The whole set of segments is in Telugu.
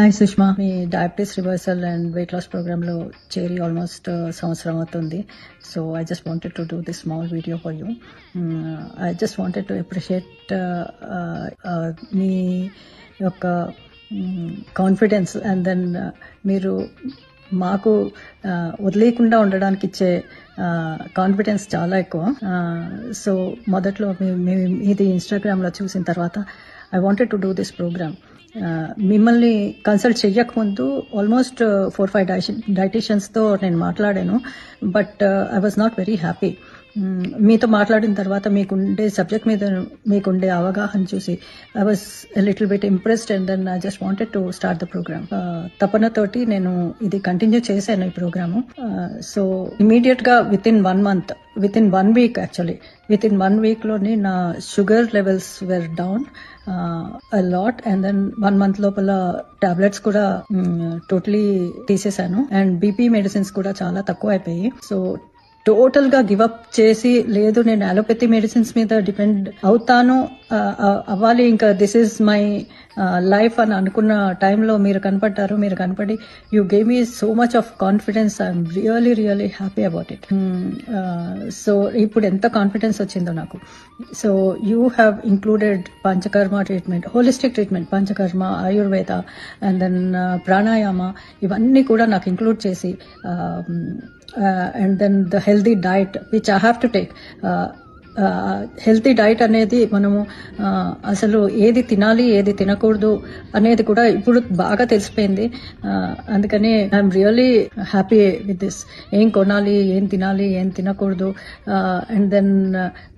హాయ్ సుష్మా, మీ diabetes reversal and weight loss program లో చేరి ఆల్మోస్ట్ సంవత్సరం అవుతుంది. So I just wanted to do this small video for you. I just wanted to appreciate మీ యొక్క కాన్ఫిడెన్స్ అండ్ దెన్ మీరు మాకు వదిలేయకుండా ఉండడానికి ఇచ్చే కాన్ఫిడెన్స్ చాలా ఎక్కువ. సో మొదట్లో ఇది ఇన్స్టాగ్రామ్లో చూసిన తర్వాత I wanted to do this program. మిమ్మల్ని కన్సల్ట్ చెయ్యకముందు ఆల్మోస్ట్ 4-5 డైటీషియన్స్తో నేను మాట్లాడాను, but I was not very happy. మీతో మాట్లాడిన తర్వాత మీకుండే సబ్జెక్ట్ మీద మీకుండే అవగాహన చూసి I was little bit impressed and then I just wanted to start the program. తపనతోటి నేను ఇది కంటిన్యూ చేశాను ఈ ప్రోగ్రాము. సో ఇమీడియట్ గా within 1 week actually within 1 వీక్లోనే నా sugar levels where down lot. And then 1 month లోపల టాబ్లెట్స్ కూడా టోటలీ తీసేశాను అండ్ బీపీ మెడిసిన్స్ కూడా చాలా తక్కువ అయిపోయి. సో టోటల్ గా గివప్ చేసి లేదు నేను అలోపతి మెడిసిన్స్ మీద డిపెండ్ అవుతాను అవ్వాలి, ఇంకా దిస్ ఈజ్ మై లైఫ్ అని అనుకున్న టైంలో మీరు కనపడి you gave me so much of confidence. I'm really happy about it. So ఇప్పుడు ఎంత కాన్ఫిడెన్స్ వచ్చిందో నాకు. So you have included Panchakarma treatment, holistic treatment, Panchakarma, Ayurveda and then pranayama, ఇవన్నీ కూడా నాకు ఇంక్లూడ్ చేసి and then the healthy diet which I have to take. Healthy diet అనేది మనము అసలు ఏది తినాలి ఏది తినకూడదు అనేది కూడా ఇప్పుడు బాగా తెలిసిపోయింది. అందుకని I'm really happy with this. ఏం కొనాలి, ఏం తినాలి, ఏం తినకూడదు. అండ్ దెన్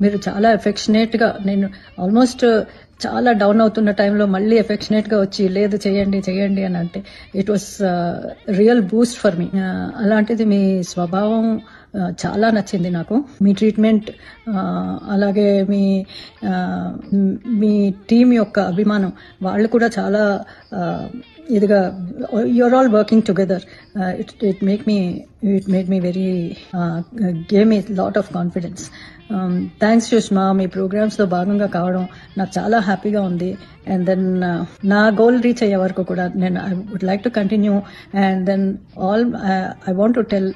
మీరు చాలా ఎఫెక్షనేట్ గా, నేను ఆల్మోస్ట్ చాలా డౌన్ అవుతున్న టైంలో మళ్ళీ ఎఫెక్షనేట్ గా వచ్చి లేదు చేయండి అని అంటే it was real Boost for me. అలాంటిది మీ స్వభావం చాలా నచ్చింది నాకు. మీ ట్రీట్మెంట్ అలాగే మీ టీం యొక్క అభిమానం, వాళ్ళు కూడా చాలా ఇదిగా you're all working together. It made me very gave me lot of confidence. Thanks Sushma, మీ ప్రోగ్రామ్స్ లో భాగంగా కావడం నాకు చాలా హ్యాపీగా ఉంది. అండ్ దెన్ నా గోల్ రీచ్ అయ్యే వరకు కూడా నేను I would like to continue. And then I want to tell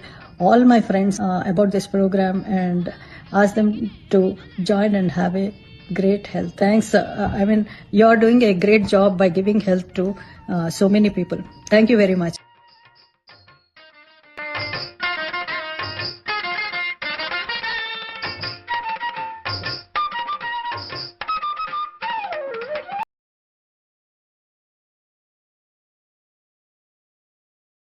all my friends about this program and ask them to join and have a great health. Thanks. I mean, you're doing a great job by giving health to so many people. Thank you very much.